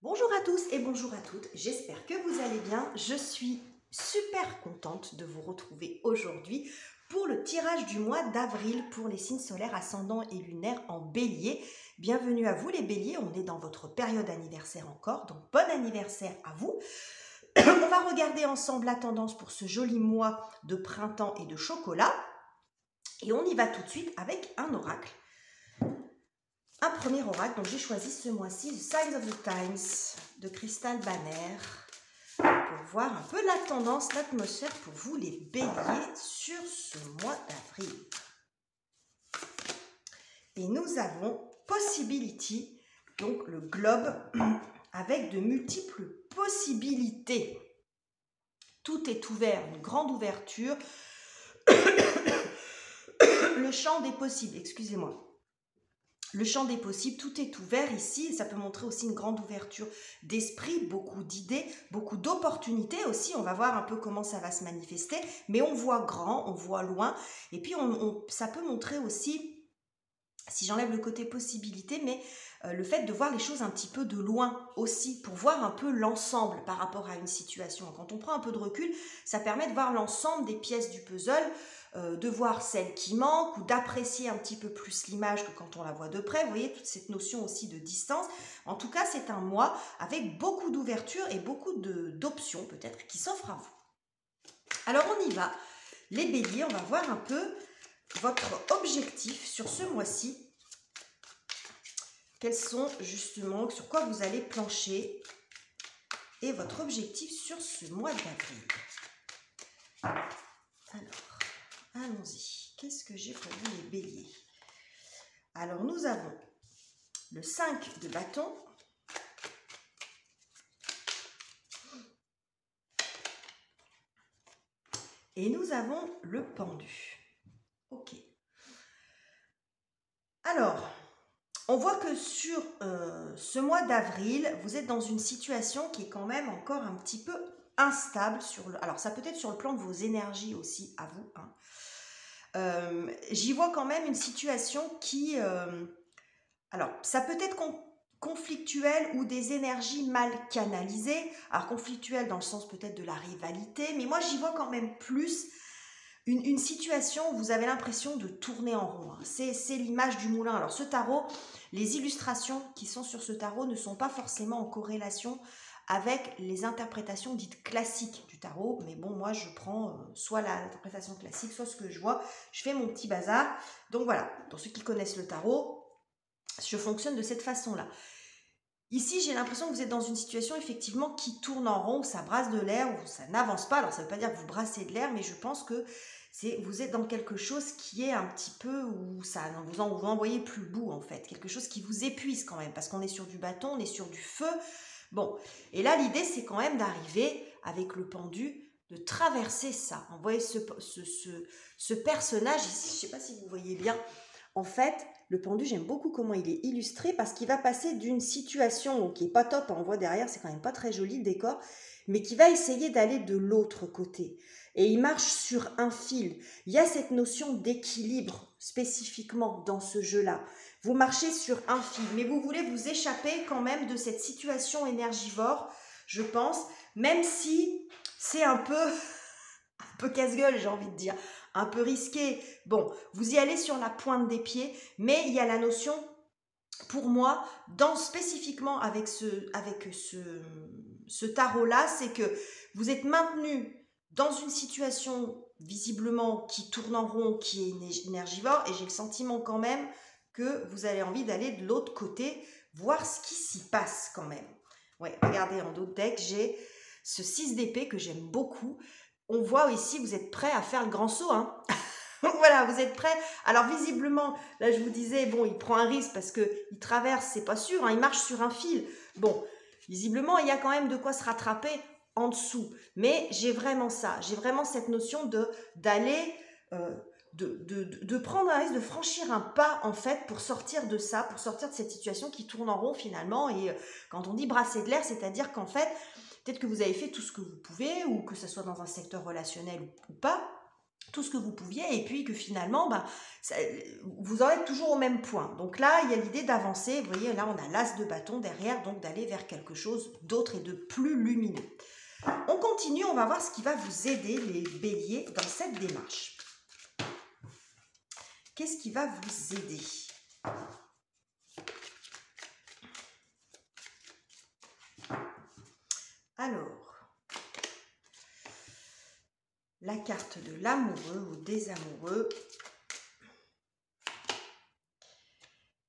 Bonjour à tous et bonjour à toutes, j'espère que vous allez bien. Je suis super contente de vous retrouver aujourd'hui pour le tirage du mois d'avril pour les signes solaires ascendants et lunaires en bélier. Bienvenue à vous les béliers, on est dans votre période anniversaire encore, donc bon anniversaire à vous. On va regarder ensemble la tendance pour ce joli mois de printemps et de chocolat. Et on y va tout de suite avec un oracle. Un premier oracle, donc j'ai choisi ce mois-ci The Signs of the Times de Crystal Banner pour voir un peu la tendance, l'atmosphère pour vous les béliers sur ce mois d'avril. Et nous avons Possibility, donc le globe avec de multiples possibilités. Tout est ouvert, une grande ouverture. Le champ des possibles, excusez-moi. Le champ des possibles, tout est ouvert ici. Ça peut montrer aussi une grande ouverture d'esprit, beaucoup d'idées, beaucoup d'opportunités aussi. On va voir un peu comment ça va se manifester. Mais on voit grand, on voit loin. Et puis, ça peut montrer aussi, si j'enlève le côté possibilité, mais le fait de voir les choses un petit peu de loin aussi, pour voir un peu l'ensemble par rapport à une situation. Quand on prend un peu de recul, ça permet de voir l'ensemble des pièces du puzzle, de voir celles qui manquent ou d'apprécier un petit peu plus l'image que quand on la voit de près. Vous voyez, toute cette notion aussi de distance. En tout cas, c'est un mois avec beaucoup d'ouverture et beaucoup d'options peut-être qui s'offrent à vous. Alors, on y va. Les béliers, on va voir un peu votre objectif sur ce mois-ci. Quels sont justement, sur quoi vous allez plancher et votre objectif sur ce mois d'avril. Alors, allons-y. Qu'est-ce que j'ai pour vous les béliers? Alors, nous avons le 5 de bâton. Et nous avons le pendu. Ok. Alors, on voit que sur ce mois d'avril, vous êtes dans une situation qui est quand même encore un petit peu instable. Alors, ça peut être sur le plan de vos énergies aussi, à vous. Hein. J'y vois quand même une situation qui... alors, ça peut être conflictuel ou des énergies mal canalisées. Alors, conflictuel dans le sens peut-être de la rivalité, mais moi, j'y vois quand même plus une situation où vous avez l'impression de tourner en rond. Hein. C'est l'image du moulin. Alors, ce tarot, les illustrations qui sont sur ce tarot ne sont pas forcément en corrélation avec les interprétations dites classiques du tarot. Mais bon, moi, je prends soit l'interprétation classique, soit ce que je vois. Je fais mon petit bazar. Donc, voilà. Pour ceux qui connaissent le tarot, je fonctionne de cette façon-là. Ici, j'ai l'impression que vous êtes dans une situation effectivement qui tourne en rond, où ça brasse de l'air, où ça n'avance pas. Alors, ça ne veut pas dire que vous brassez de l'air, mais je pense que vous êtes dans quelque chose qui est un petit peu où vous envoyez plus le bout en fait. Quelque chose qui vous épuise quand même, parce qu'on est sur du bâton, on est sur du feu. Bon, et là, l'idée, c'est quand même d'arriver avec le pendu, de traverser ça. Vous voyez ce personnage ici, je ne sais pas si vous voyez bien. En fait, le pendu, j'aime beaucoup comment il est illustré parce qu'il va passer d'une situation qui n'est pas top, on voit derrière, c'est quand même pas très joli le décor, mais qui va essayer d'aller de l'autre côté. Et il marche sur un fil. Il y a cette notion d'équilibre spécifiquement dans ce jeu-là. Vous marchez sur un fil, mais vous voulez vous échapper quand même de cette situation énergivore, je pense, même si c'est un peu casse-gueule, j'ai envie de dire. Un peu risqué. Bon, vous y allez sur la pointe des pieds, mais il y a la notion, pour moi, spécifiquement avec ce tarot-là, c'est que vous êtes maintenu dans une situation visiblement qui tourne en rond, qui est énergivore, et j'ai le sentiment quand même que vous avez envie d'aller de l'autre côté, voir ce qui s'y passe quand même. Ouais, regardez, en d'autres decks, j'ai ce 6 d'épée que j'aime beaucoup. On voit ici, vous êtes prêt à faire le grand saut. Hein. Voilà, vous êtes prêt. Alors visiblement, là je vous disais, bon, il prend un risque parce qu'il traverse, c'est pas sûr, hein, il marche sur un fil. Bon, visiblement, il y a quand même de quoi se rattraper en dessous. Mais j'ai vraiment ça, j'ai vraiment cette notion d'aller, de prendre un risque, de franchir un pas en fait pour sortir de ça, pour sortir de cette situation qui tourne en rond finalement. Et quand on dit brasser de l'air, c'est-à-dire qu'en fait, peut-être que vous avez fait tout ce que vous pouvez, ou que ce soit dans un secteur relationnel ou pas, tout ce que vous pouviez, et puis que finalement, bah, vous en êtes toujours au même point. Donc là, il y a l'idée d'avancer. Vous voyez, là, on a l'as de bâton derrière, donc d'aller vers quelque chose d'autre et de plus lumineux. On continue, on va voir ce qui va vous aider, les béliers, dans cette démarche. Qu'est-ce qui va vous aider? Alors, la carte de l'amoureux ou des amoureux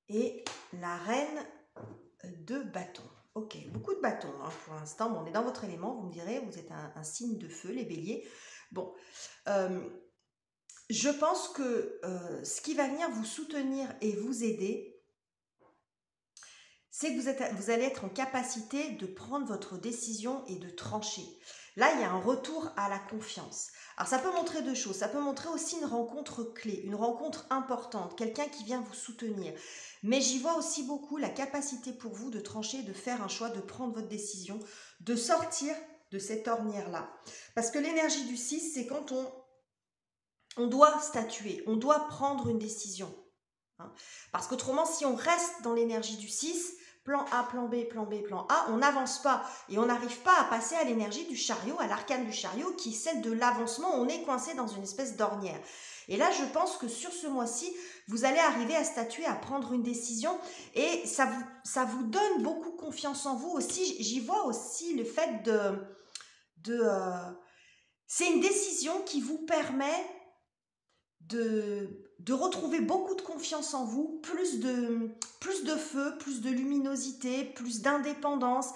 et la reine de bâton. Ok, beaucoup de bâtons hein, pour l'instant. Bon, on est dans votre élément, vous me direz, vous êtes un signe de feu, les béliers. Bon, je pense que ce qui va venir vous soutenir et vous aider, c'est que vous allez être en capacité de prendre votre décision et de trancher. Là, il y a un retour à la confiance. Alors, ça peut montrer deux choses. Ça peut montrer aussi une rencontre clé, une rencontre importante, quelqu'un qui vient vous soutenir. Mais j'y vois aussi beaucoup la capacité pour vous de trancher, de faire un choix, de prendre votre décision, de sortir de cette ornière-là. Parce que l'énergie du 6, c'est quand on doit statuer, on doit prendre une décision. Hein. Parce qu'autrement, si on reste dans l'énergie du 6, plan A, plan B, plan B, plan A, on n'avance pas et on n'arrive pas à passer à l'énergie du chariot, à l'arcane du chariot qui est celle de l'avancement. On est coincé dans une espèce d'ornière. Et là, je pense que sur ce mois-ci, vous allez arriver à statuer, à prendre une décision et ça vous donne beaucoup confiance en vous aussi. J'y vois aussi le fait c'est une décision qui vous permet de retrouver beaucoup de confiance en vous, plus de feu, plus de luminosité, plus d'indépendance,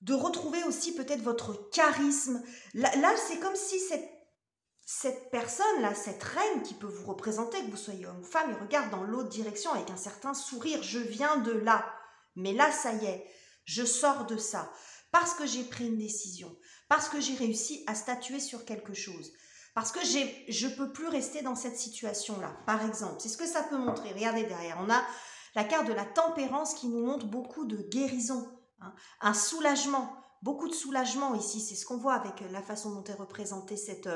de retrouver aussi peut-être votre charisme. Là c'est comme si cette personne-là, cette reine qui peut vous représenter, que vous soyez homme ou femme, elle regarde dans l'autre direction avec un certain sourire. Je viens de là, mais là, ça y est, je sors de ça. Parce que j'ai pris une décision, parce que j'ai réussi à statuer sur quelque chose, parce que je ne peux plus rester dans cette situation-là, par exemple. C'est ce que ça peut montrer. Regardez derrière, on a la carte de la tempérance qui nous montre beaucoup de guérison, hein, un soulagement, beaucoup de soulagement ici. C'est ce qu'on voit avec la façon dont est représentée cette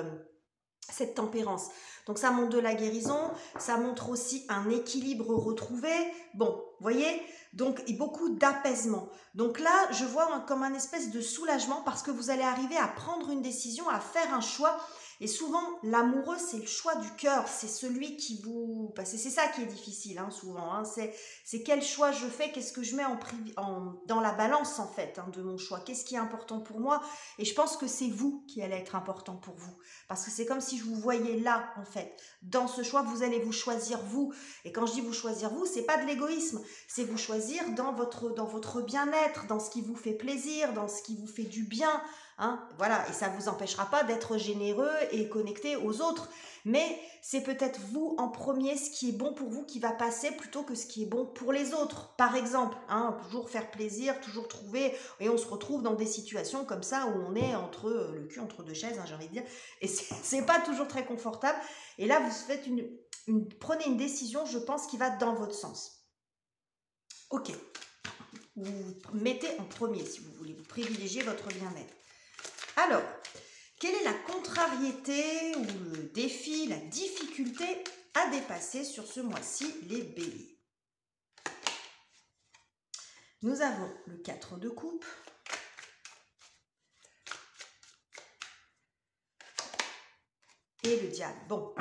tempérance. Donc ça montre de la guérison, ça montre aussi un équilibre retrouvé. Bon, vous voyez, donc beaucoup d'apaisement. Donc là, je vois comme un espèce de soulagement parce que vous allez arriver à prendre une décision, à faire un choix. Et souvent, l'amoureux, c'est le choix du cœur. C'est celui qui vous... C'est ça qui est difficile, hein, souvent. Hein. C'est quel choix je fais, qu'est-ce que je mets dans la balance, en fait, hein, de mon choix. Qu'est-ce qui est important pour moi? Et je pense que c'est vous qui allez être important pour vous. Parce que c'est comme si je vous voyais là, en fait. Dans ce choix, vous allez vous choisir vous. Et quand je dis vous choisir vous, c'est pas de l'égoïsme. C'est vous choisir dans votre bien-être, dans ce qui vous fait plaisir, dans ce qui vous fait du bien. Hein, voilà, et ça ne vous empêchera pas d'être généreux et connecté aux autres. Mais c'est peut-être vous en premier, ce qui est bon pour vous qui va passer plutôt que ce qui est bon pour les autres. Par exemple, hein, toujours faire plaisir, toujours trouver, et on se retrouve dans des situations comme ça où on est le cul entre deux chaises, hein, j'ai envie de dire, et c'est pas toujours très confortable. Et là, vous faites prenez une décision, je pense, qui va dans votre sens. Ok, vous mettez en premier si vous voulez, vous privilégiez votre bien-être. Alors, quelle est la contrariété ou le défi, la difficulté à dépasser sur ce mois-ci, les béliers? Nous avons le 4 de coupe, et le diable. Bon,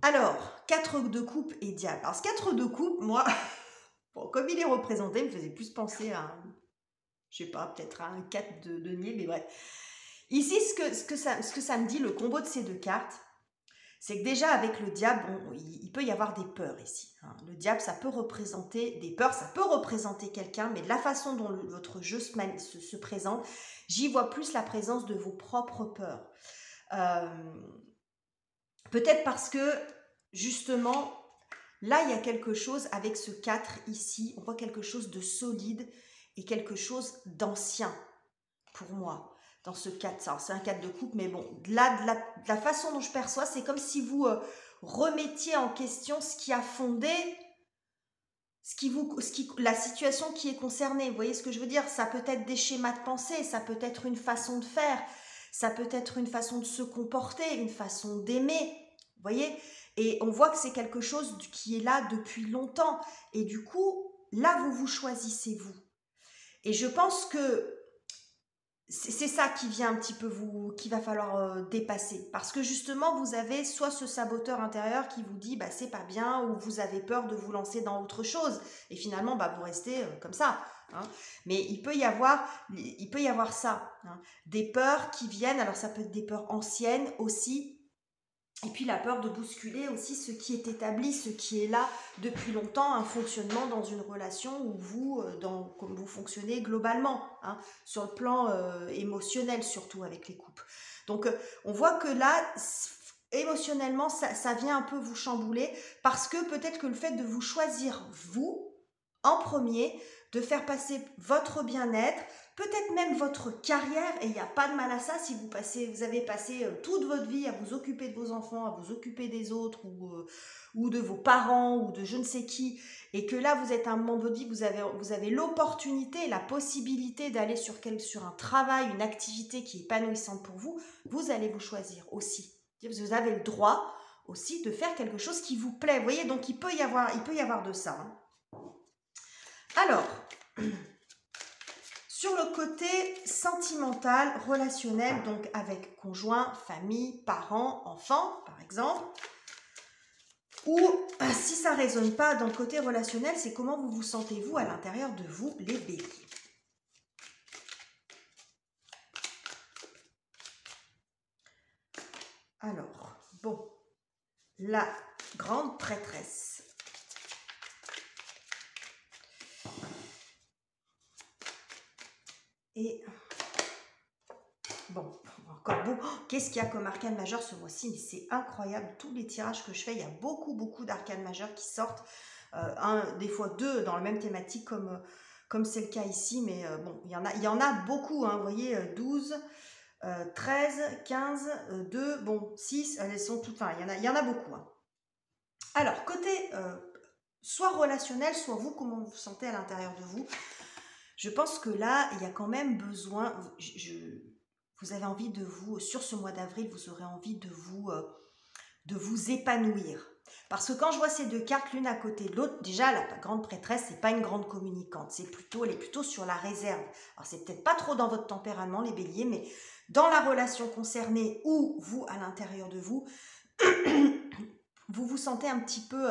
alors, 4 de coupe et diable. Alors, ce 4 de coupe, moi, bon, comme il est représenté, il me faisait plus penser à, je sais pas, peut-être à un 4 de denier, mais bref. Ici, ce que ça me dit, le combo de ces deux cartes, c'est que déjà avec le diable, il peut y avoir des peurs ici. Hein. Le diable, ça peut représenter des peurs, ça peut représenter quelqu'un, mais de la façon dont votre jeu se présente, j'y vois plus la présence de vos propres peurs. Peut-être parce que, justement, là, il y a quelque chose avec ce 4 ici, on voit quelque chose de solide et quelque chose d'ancien pour moi. Dans ce 4, c'est un 4 de coupe, mais bon, de la façon dont je perçois, c'est comme si vous remettiez en question ce qui a fondé, la situation qui est concernée. Vous voyez ce que je veux dire? Ça peut être des schémas de pensée, ça peut être une façon de faire, ça peut être une façon de se comporter, une façon d'aimer, vous voyez? Et on voit que c'est quelque chose qui est là depuis longtemps. Et du coup, là, vous vous choisissez vous. Et je pense que c'est ça qui vient un petit peu qu'il va falloir dépasser. Parce que justement, vous avez soit ce saboteur intérieur qui vous dit bah, c'est pas bien, ou vous avez peur de vous lancer dans autre chose. Et finalement, bah, vous restez comme ça. Hein. Mais il peut y avoir ça. Hein. Des peurs qui viennent, alors ça peut être des peurs anciennes aussi. Et puis la peur de bousculer aussi ce qui est établi, ce qui est là depuis longtemps, un fonctionnement dans une relation où vous, comme vous fonctionnez globalement, hein, sur le plan émotionnel surtout avec les couples. Donc on voit que là, émotionnellement, ça vient un peu vous chambouler parce que peut-être que le fait de vous choisir vous en premier, de faire passer votre bien-être, peut-être même votre carrière, et il n'y a pas de mal à ça si vous avez passé toute votre vie à vous occuper de vos enfants, à vous occuper des autres, ou de vos parents, ou de je ne sais qui, et que là vous êtes à un moment de votre vie, vous avez l'opportunité, la possibilité d'aller sur un travail, une activité qui est épanouissante pour vous, vous allez vous choisir aussi. Vous avez le droit aussi de faire quelque chose qui vous plaît, vous voyez, donc il peut y avoir de ça. Hein. Alors, sur le côté sentimental, relationnel, donc avec conjoint, famille, parents, enfants, par exemple, ou si ça ne résonne pas dans le côté relationnel, c'est comment vous vous sentez-vous à l'intérieur de vous, les béliers. Alors, bon, la grande prêtresse. Et bon, encore beau. Qu'est-ce qu'il y a comme arcane majeur ce mois-ci? Mais c'est incroyable. Tous les tirages que je fais, il y a beaucoup d'arcanes majeurs qui sortent. Des fois deux dans la même thématique comme c'est le cas ici. Mais bon, il y en a beaucoup. Hein, vous voyez, 12, 13, 15, 2, bon, 6. Elles sont toutes... Enfin, il y en a beaucoup. Hein. Alors, côté soit relationnel, soit vous, comment vous vous sentez à l'intérieur de vous. Je pense que là, il y a quand même besoin, vous avez envie de vous, sur ce mois d'avril, vous aurez envie de vous épanouir. Parce que quand je vois ces deux cartes l'une à côté de l'autre, déjà la grande prêtresse, c'est pas une grande communicante, elle est plutôt sur la réserve. Alors c'est peut-être pas trop dans votre tempérament les béliers, mais dans la relation concernée ou vous à l'intérieur de vous, vous vous sentez un petit peu...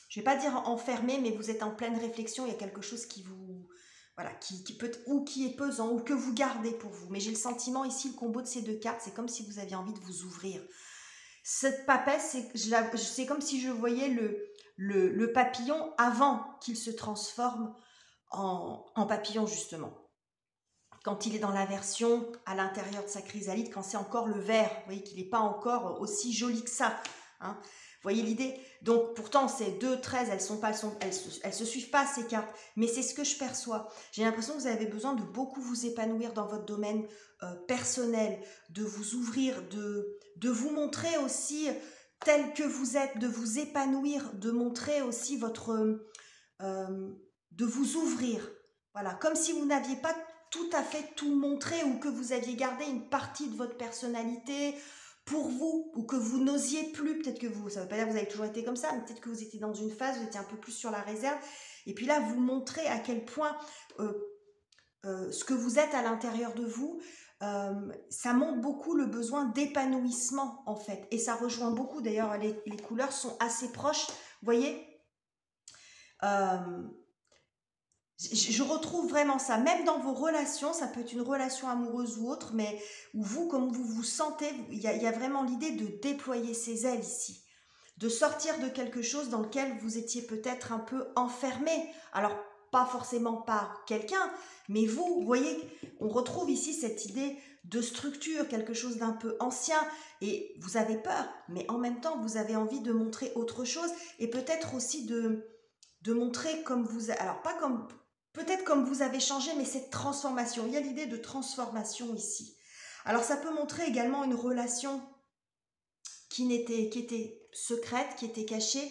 je ne vais pas dire enfermé, mais vous êtes en pleine réflexion, il y a quelque chose qui vous... Voilà, qui peut... ou qui est pesant, ou que vous gardez pour vous. Mais j'ai le sentiment ici, le combo de ces deux cartes, c'est comme si vous aviez envie de vous ouvrir. Cette papesse, c'est comme si je voyais le papillon avant qu'il se transforme en papillon, justement. Quand il est dans la version à l'intérieur de sa chrysalide, quand c'est encore le vert, vous voyez qu'il n'est pas encore aussi joli que ça. Hein. Vous voyez l'idée? Donc pourtant ces 2, 13, elles se suivent pas ces cartes, mais c'est ce que je perçois. J'ai l'impression que vous avez besoin de beaucoup vous épanouir dans votre domaine personnel, de vous ouvrir, de vous montrer aussi tel que vous êtes, de vous épanouir, de montrer aussi de vous ouvrir. Voilà, comme si vous n'aviez pas tout à fait tout montré ou que vous aviez gardé une partie de votre personnalité pour vous ou que vous n'osiez plus, peut-être que vous, ça ne veut pas dire que vous avez toujours été comme ça, mais peut-être que vous étiez dans une phase, vous étiez un peu plus sur la réserve et puis là vous montrez à quel point ce que vous êtes à l'intérieur de vous, ça montre beaucoup le besoin d'épanouissement en fait et ça rejoint beaucoup, d'ailleurs les couleurs sont assez proches, vous voyez je retrouve vraiment ça, même dans vos relations, ça peut être une relation amoureuse ou autre, mais où vous, comme vous vous sentez, il y a vraiment l'idée de déployer ses ailes ici, de sortir de quelque chose dans lequel vous étiez peut-être un peu enfermé, alors pas forcément par quelqu'un, mais vous voyez, on retrouve ici cette idée de structure, quelque chose d'un peu ancien, et vous avez peur, mais en même temps, vous avez envie de montrer autre chose, et peut-être aussi de montrer comme vous... Alors, pas comme... Peut-être comme vous avez changé, mais cette transformation. Il y a l'idée de transformation ici. Alors, ça peut montrer également une relation qui était secrète, qui était cachée,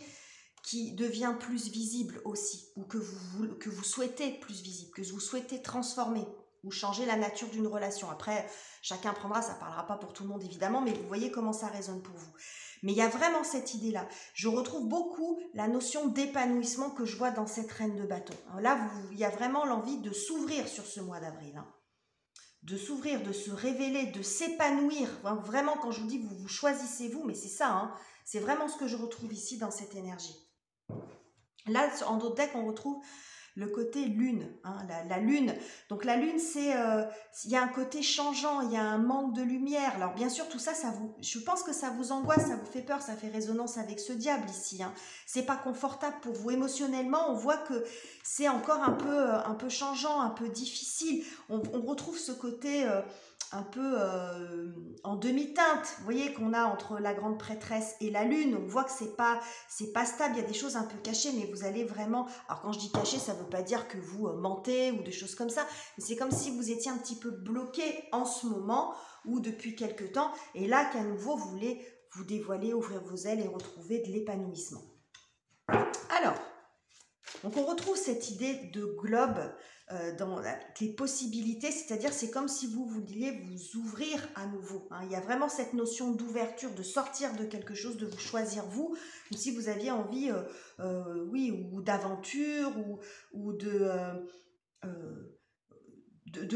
qui devient plus visible aussi, ou que vous souhaitez plus visible, que vous souhaitez transformer. ou changer la nature d'une relation. Après, chacun prendra, ça ne parlera pas pour tout le monde évidemment, mais vous voyez comment ça résonne pour vous. Mais il y a vraiment cette idée-là. Je retrouve beaucoup la notion d'épanouissement que je vois dans cette reine de bâton. Alors là, il y a vraiment l'envie de s'ouvrir sur ce mois d'avril. Hein. De s'ouvrir, de se révéler, de s'épanouir. Vraiment, quand je vous dis vous choisissez vous, mais c'est ça. Hein. C'est vraiment ce que je retrouve ici dans cette énergie. Là, en d'autres decks, on retrouve le côté lune, hein, la lune. Donc la lune, c'est, il y a un côté changeant, il y a un manque de lumière. Alors bien sûr, tout ça, je pense que ça vous angoisse, ça vous fait peur, ça fait résonance avec ce diable ici. Hein. C'est pas confortable pour vous émotionnellement. On voit que c'est encore un peu changeant, un peu difficile. On retrouve ce côté un peu en demi-teinte, vous voyez, qu'on a entre la grande prêtresse et la lune. On voit que c'est pas stable, il y a des choses un peu cachées, mais vous allez vraiment... Alors quand je dis caché, ça ne veut pas dire que vous mentez ou des choses comme ça, mais c'est comme si vous étiez un petit peu bloqué en ce moment ou depuis quelque temps, et là qu'à nouveau vous voulez vous dévoiler, ouvrir vos ailes et retrouver de l'épanouissement. Alors, donc on retrouve cette idée de globe dans les possibilités, c'est-à-dire c'est comme si vous vouliez vous ouvrir à nouveau. Hein. Il y a vraiment cette notion d'ouverture, de sortir de quelque chose, de vous choisir vous, comme si vous aviez envie, oui, ou d'aventure, ou de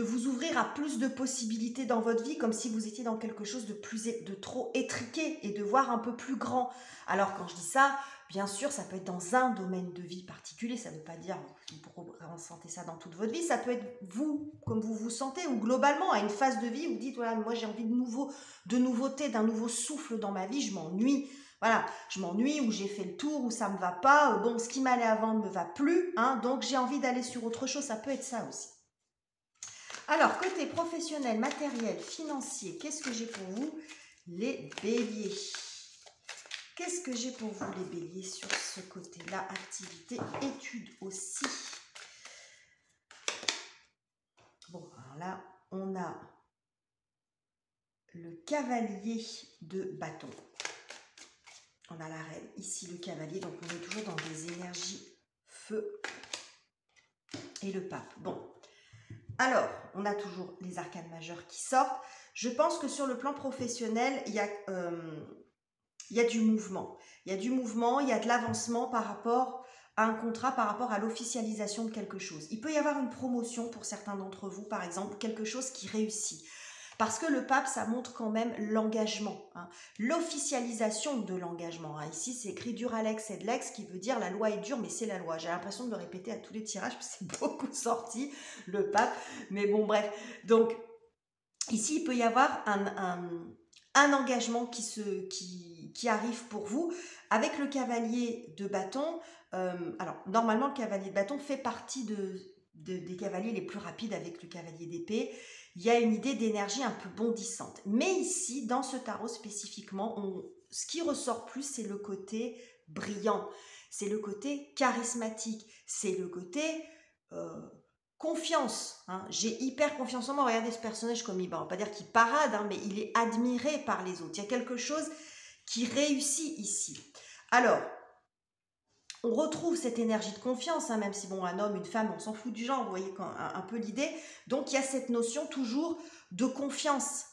vous ouvrir à plus de possibilités dans votre vie, comme si vous étiez dans quelque chose de trop étriqué et de voir un peu plus grand. Alors quand je dis ça, bien sûr, ça peut être dans un domaine de vie particulier, ça ne veut pas dire que vous ressentez ça dans toute votre vie, ça peut être vous, comme vous vous sentez, ou globalement, à une phase de vie où vous dites, voilà, moi j'ai envie de nouveauté, d'un nouveau souffle dans ma vie, je m'ennuie. Voilà, je m'ennuie, ou j'ai fait le tour, ou ça ne me va pas, bon, ce qui m'allait avant ne me va plus, hein, donc j'ai envie d'aller sur autre chose, ça peut être ça aussi. Alors, côté professionnel, matériel, financier, qu'est-ce que j'ai pour vous, les béliers? Qu'est-ce que j'ai pour vous, les béliers, sur ce côté-là? Activité, études aussi. Bon, alors là, on a le cavalier de bâton. On a la reine, ici le cavalier, donc on est toujours dans des énergies feu et le pape. Bon. Alors, on a toujours les arcanes majeures qui sortent. Je pense que sur le plan professionnel, il y a du mouvement. Il y a du mouvement, il y a de l'avancement par rapport à un contrat, par rapport à l'officialisation de quelque chose. Il peut y avoir une promotion pour certains d'entre vous, par exemple, quelque chose qui réussit. Parce que le pape, ça montre quand même l'engagement, hein, l'officialisation de l'engagement. Hein. Ici, c'est écrit Duralex et de Lex, qui veut dire la loi est dure, mais c'est la loi. J'ai l'impression de le répéter à tous les tirages, parce que c'est beaucoup sorti, le pape. Mais bon, bref. Donc, ici, il peut y avoir un engagement qui arrive pour vous. Avec le cavalier de bâton, alors, normalement, le cavalier de bâton fait partie des cavaliers les plus rapides avec le cavalier d'épée. Il y a une idée d'énergie un peu bondissante. Mais ici, dans ce tarot spécifiquement, ce qui ressort plus, c'est le côté brillant, c'est le côté charismatique, c'est le côté confiance. Hein. J'ai hyper confiance en moi. Regardez ce personnage comme il va. On va pas dire qu'il parade, hein, mais il est admiré par les autres. Il y a quelque chose qui réussit ici. Alors, on retrouve cette énergie de confiance, hein, même si, bon, un homme, une femme, on s'en fout du genre, vous voyez un peu l'idée. Donc, il y a cette notion toujours de confiance,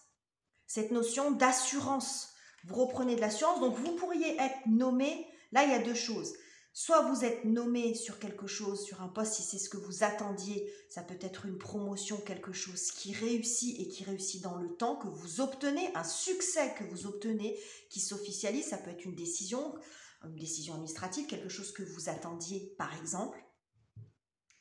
cette notion d'assurance. Vous reprenez de l'assurance, donc vous pourriez être nommé, là, il y a deux choses. Soit vous êtes nommé sur quelque chose, sur un poste, si c'est ce que vous attendiez, ça peut être une promotion, quelque chose qui réussit et qui réussit dans le temps, que vous obtenez, un succès que vous obtenez, qui s'officialise, ça peut être une décision administrative, quelque chose que vous attendiez par exemple.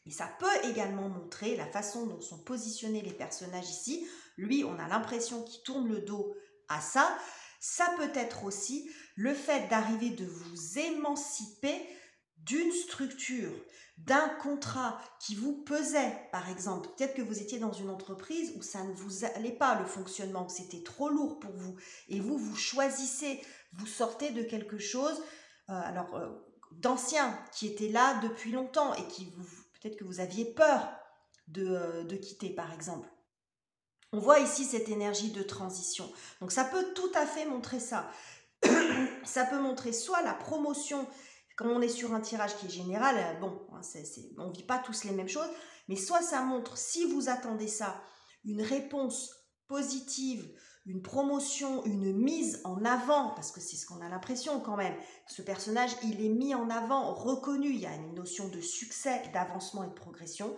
Et ça peut également montrer la façon dont sont positionnés les personnages ici. Lui, on a l'impression qu'il tourne le dos à ça. Ça peut être aussi le fait d'arriver de vous émanciper d'une structure, d'un contrat qui vous pesait, par exemple. Peut-être que vous étiez dans une entreprise où ça ne vous allait pas, le fonctionnement, que c'était trop lourd pour vous. Et vous choisissez, vous sortez de quelque chose d'ancien, qui était là depuis longtemps et qui peut-être que vous aviez peur de quitter, par exemple. On voit ici cette énergie de transition. Donc ça peut tout à fait montrer ça. Ça peut montrer soit la promotion Comme on est sur un tirage qui est général, bon, hein, on ne vit pas tous les mêmes choses, mais soit ça montre, si vous attendez ça, une réponse positive, une promotion, une mise en avant, parce que c'est ce qu'on a l'impression quand même. Ce personnage, il est mis en avant, reconnu, il y a une notion de succès, d'avancement et de progression.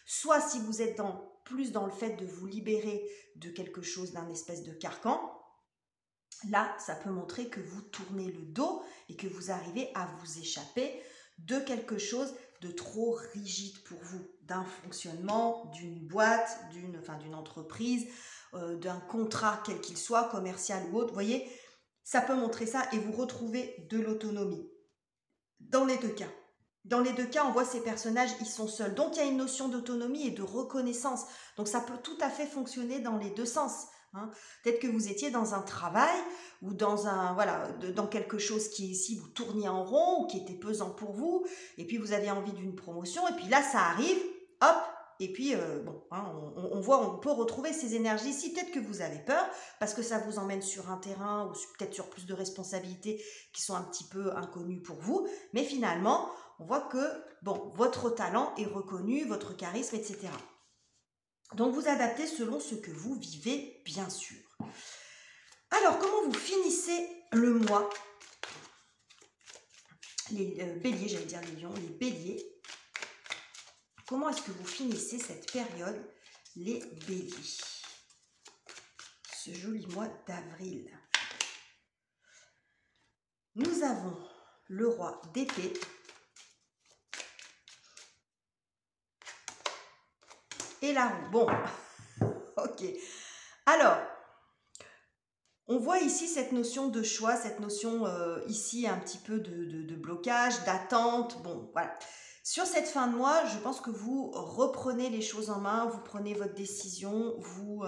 Soit si vous êtes plus dans le fait de vous libérer de quelque chose, d'un espèce de carcan, là, ça peut montrer que vous tournez le dos et que vous arrivez à vous échapper de quelque chose de trop rigide pour vous, d'un fonctionnement, d'une boîte, d'une entreprise, d'un contrat quel qu'il soit, commercial ou autre. Vous voyez, ça peut montrer ça et vous retrouvez de l'autonomie. Dans les deux cas. Dans les deux cas, on voit ces personnages, ils sont seuls. Donc, il y a une notion d'autonomie et de reconnaissance. Donc, ça peut tout à fait fonctionner dans les deux sens. Hein. Peut-être que vous étiez dans un travail ou dans quelque chose qui ici vous tourniez en rond ou qui était pesant pour vous, et puis vous avez envie d'une promotion, et puis là, ça arrive, hop, et puis on peut retrouver ces énergies ici. Peut-être que vous avez peur parce que ça vous emmène sur un terrain ou peut-être sur plus de responsabilités qui sont un petit peu inconnues pour vous, mais finalement, on voit que votre talent est reconnu, votre charisme, etc. Donc, vous adaptez selon ce que vous vivez, bien sûr. Alors, comment vous finissez le mois? Les béliers, j'allais dire les lions, les béliers. Comment est-ce que vous finissez cette période, les béliers? Ce joli mois d'avril. Nous avons le roi d'épée. Et la roue. Bon, ok. Alors, on voit ici cette notion de choix, cette notion ici un petit peu de blocage, d'attente. Bon, voilà. Sur cette fin de mois, je pense que vous reprenez les choses en main, vous prenez votre décision, vous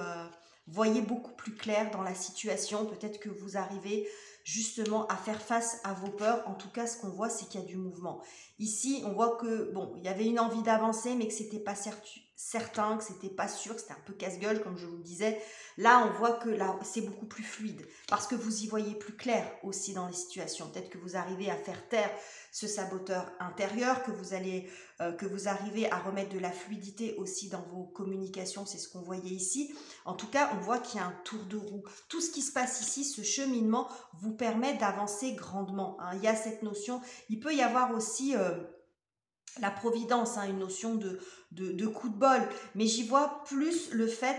voyez beaucoup plus clair dans la situation. Peut-être que vous arrivez justement à faire face à vos peurs. En tout cas, ce qu'on voit, c'est qu'il y a du mouvement. Ici, on voit que, il y avait une envie d'avancer, mais que c'était pas certain, que c'était pas sûr, que c'était un peu casse-gueule, comme je vous le disais. Là, on voit que là, c'est beaucoup plus fluide, parce que vous y voyez plus clair aussi dans les situations. Peut-être que vous arrivez à faire taire ce saboteur intérieur, que vous arrivez à remettre de la fluidité aussi dans vos communications, c'est ce qu'on voyait ici. En tout cas, on voit qu'il y a un tour de roue. Tout ce qui se passe ici, ce cheminement, vous permet d'avancer grandement. Hein. Il y a cette notion, il peut y avoir aussi la providence, hein, une notion de coup de bol, mais j'y vois plus le fait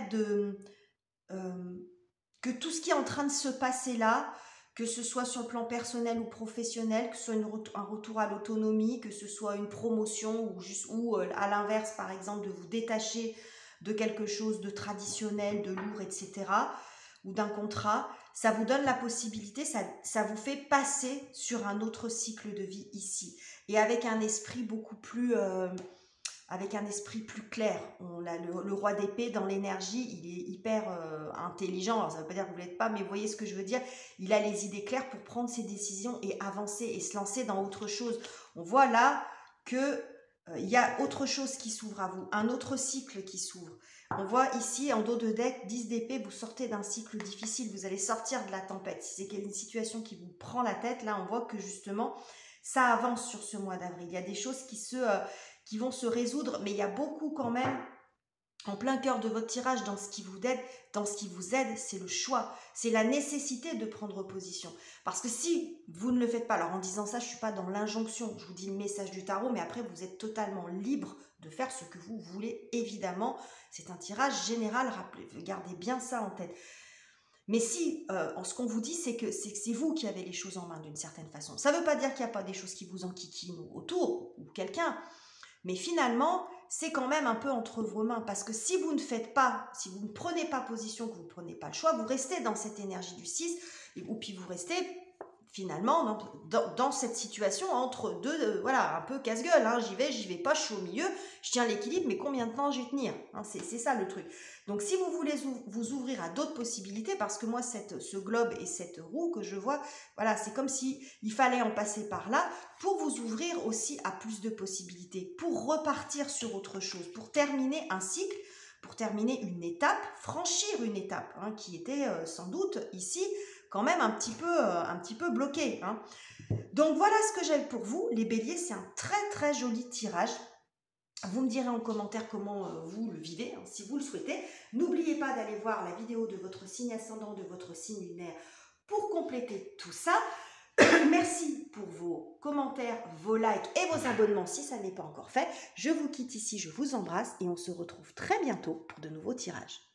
que tout ce qui est en train de se passer là, que ce soit sur le plan personnel ou professionnel, que ce soit un retour à l'autonomie, que ce soit une promotion ou à l'inverse, par exemple, de vous détacher de quelque chose de traditionnel, de lourd, etc., ou d'un contrat, ça vous donne la possibilité, ça vous fait passer sur un autre cycle de vie ici, et avec un esprit beaucoup plus... avec un esprit plus clair. On a le roi d'épée dans l'énergie, il est hyper intelligent. Alors ça ne veut pas dire que vous ne l'êtes pas, mais vous voyez ce que je veux dire. Il a les idées claires pour prendre ses décisions et avancer et se lancer dans autre chose. On voit là que il y a autre chose qui s'ouvre à vous, un autre cycle qui s'ouvre. On voit ici, en dos de deck, 10 d'épée, vous sortez d'un cycle difficile, vous allez sortir de la tempête. Si c'est une situation qui vous prend la tête, là on voit que justement, ça avance sur ce mois d'avril. Il y a des choses qui vont se résoudre, mais il y a beaucoup quand même en plein cœur de votre tirage dans ce qui vous aide, c'est le choix, c'est la nécessité de prendre position. Parce que si vous ne le faites pas, alors en disant ça, je ne suis pas dans l'injonction, je vous dis le message du tarot, mais après vous êtes totalement libre de faire ce que vous voulez, évidemment. C'est un tirage général, gardez bien ça en tête. Mais si, ce qu'on vous dit, c'est que c'est vous qui avez les choses en main d'une certaine façon. Ça ne veut pas dire qu'il n'y a pas des choses qui vous enquiquinent autour, ou quelqu'un, mais finalement, c'est quand même un peu entre vos mains, parce que si vous ne faites pas, si vous ne prenez pas position, que vous ne prenez pas le choix, vous restez dans cette énergie du 6, ou puis vous restez finalement dans cette situation entre deux, voilà, un peu casse-gueule, hein, j'y vais pas, je suis au milieu, je tiens l'équilibre, mais combien de temps je vais tenir, hein, c'est ça le truc. Donc si vous voulez vous ouvrir à d'autres possibilités, parce que moi ce globe et cette roue que je vois, voilà, c'est comme si il fallait en passer par là pour vous ouvrir aussi à plus de possibilités, pour repartir sur autre chose, pour terminer un cycle, pour terminer une étape, franchir une étape, hein, qui était sans doute ici quand même un petit peu bloqué. Hein. Donc voilà ce que j'ai pour vous. Les béliers, c'est un très très joli tirage. Vous me direz en commentaire comment vous le vivez, hein, si vous le souhaitez. N'oubliez pas d'aller voir la vidéo de votre signe ascendant, de votre signe lunaire pour compléter tout ça. Merci pour vos commentaires, vos likes et vos abonnements si ça n'est pas encore fait. Je vous quitte ici, je vous embrasse et on se retrouve très bientôt pour de nouveaux tirages.